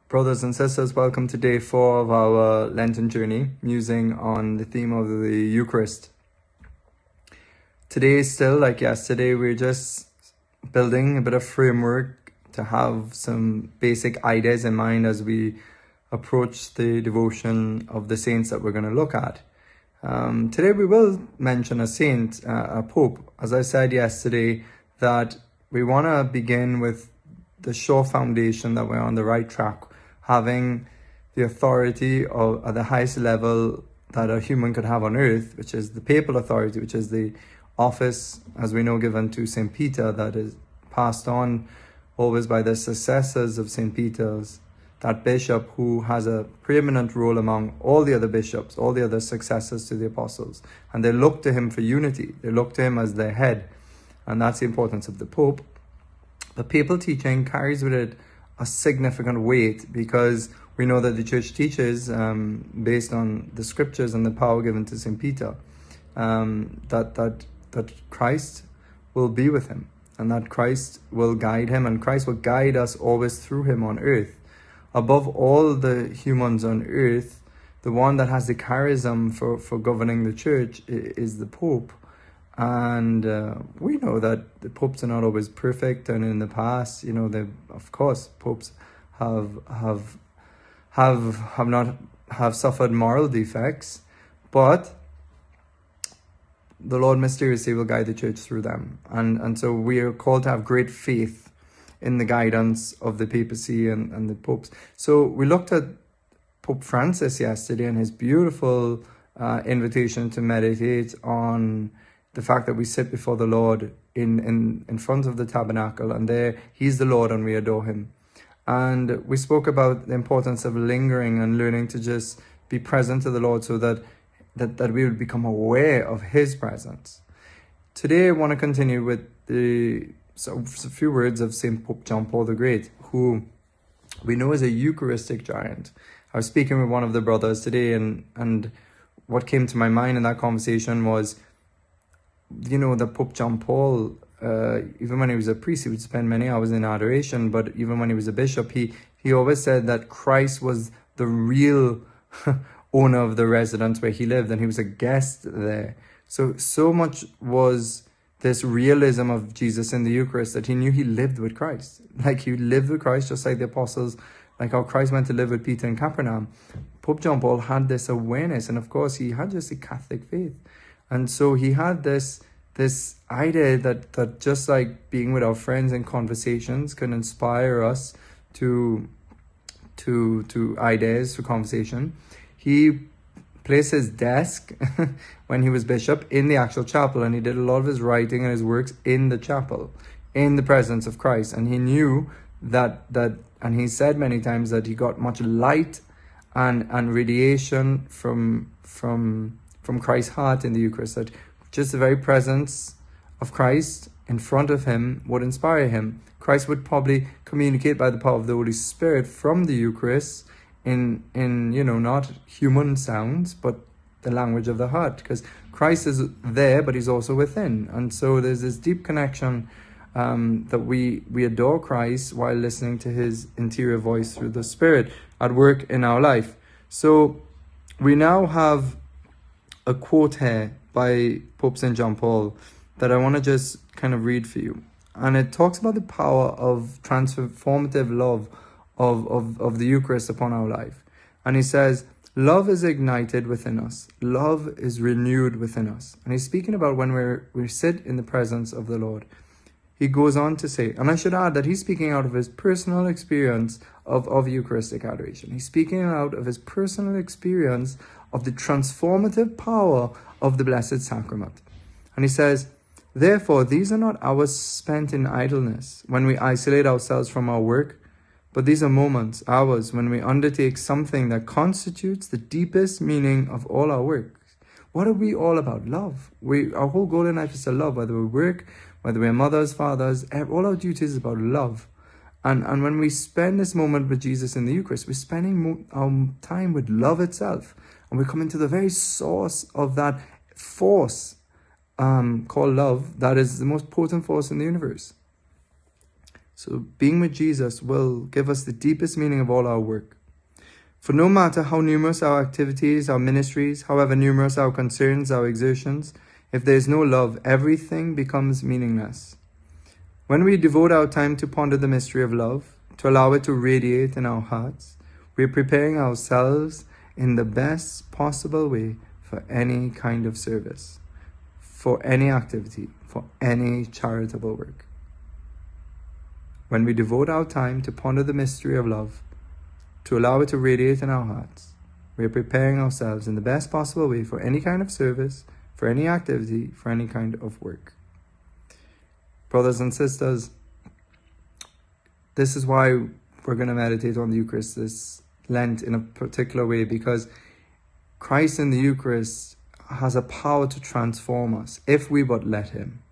Brothers and sisters, welcome to day 4 of our Lenten journey, musing on the theme of the Eucharist. Today is still like yesterday, we're just building a bit of framework to have some basic ideas in mind as we approach the devotion of the saints that we're going to look at. Today we will mention a saint, a pope. As I said yesterday, that we want to begin with the sure foundation that we're on the right track, having the authority at the highest level that a human could have on earth, which is the papal authority, which is the office, as we know, given to St. Peter, that is passed on always by the successors of St. Peter's, that bishop who has a preeminent role among all the other bishops, all the other successors to the apostles. And they look to him for unity. They look to him as their head. And that's the importance of the Pope. The papal teaching carries with it a significant weight, because we know that the church teaches, based on the scriptures and the power given to St. Peter, that Christ will be with him, and that Christ will guide him, and Christ will guide us always through him on earth. Above all the humans on earth, the one that has the charism for governing the church is the Pope. And we know that the popes are not always perfect, and in the past, of course, popes have suffered moral defects, but the Lord mysteriously will guide the church through them, and so we are called to have great faith in the guidance of the papacy and the popes. So we looked at Pope Francis yesterday and his beautiful invitation to meditate on the fact that we sit before the Lord in front of the tabernacle, and there he's the Lord and we adore him. And we spoke about the importance of lingering and learning to just be present to the Lord, so that we would become aware of his presence. Today I want to continue with a few words of St. Pope John Paul the Great, who we know is a Eucharistic giant. I was speaking with one of the brothers today, and what came to my mind in that conversation was, that Pope John Paul, even when he was a priest, he would spend many hours in adoration, but even when he was a bishop, he always said that Christ was the real owner of the residence where he lived, and he was a guest there. So much was this realism of Jesus in the Eucharist that he knew he lived with Christ. Like he lived with Christ, just like the apostles, like how Christ went to live with Peter in Capernaum. Pope John Paul had this awareness, and of course he had just a Catholic faith. And so he had this idea that just like being with our friends in conversations can inspire us to ideas, to conversation. He placed his desk when he was bishop in the actual chapel, and he did a lot of his writing and his works in the chapel, in the presence of Christ. And he knew that and he said many times that he got much light and radiation from Christ's heart in the Eucharist, that just the very presence of Christ in front of him would inspire him. Christ would probably communicate by the power of the Holy Spirit from the Eucharist in not human sounds, but the language of the heart, because Christ is there, but he's also within. And so there's this deep connection, that we adore Christ while listening to his interior voice through the Spirit at work in our life. So we now have a quote here by Pope St. John Paul that I want to just kind of read for you. And it talks about the power of transformative love of the Eucharist upon our life. And he says, love is ignited within us. Love is renewed within us. And he's speaking about when we sit in the presence of the Lord. He goes on to say, and I should add that he's speaking out of his personal experience of Eucharistic adoration. He's speaking out of his personal experience of the transformative power of the Blessed Sacrament. And he says, therefore, these are not hours spent in idleness, when we isolate ourselves from our work, but these are moments, hours, when we undertake something that constitutes the deepest meaning of all our work. What are we all about? Love. Our whole goal in life is to love, whether we work, whether we're mothers, fathers, all our duties is about love. And when we spend this moment with Jesus in the Eucharist, we're spending our time with love itself. And we're coming to the very source of that force called love, that is the most potent force in the universe. So being with Jesus will give us the deepest meaning of all our work. For no matter how numerous our activities, our ministries, however numerous our concerns, our exertions, if there is no love, everything becomes meaningless. When we devote our time to ponder the mystery of love, to allow it to radiate in our hearts, we are preparing ourselves in the best possible way for any kind of service, for any activity, for any charitable work. When we devote our time to ponder the mystery of love, to allow it to radiate in our hearts, we are preparing ourselves in the best possible way for any kind of service, for any activity, for any kind of work. Brothers and sisters, this is why we're going to meditate on the Eucharist this Lent in a particular way, because Christ in the Eucharist has a power to transform us if we but let him.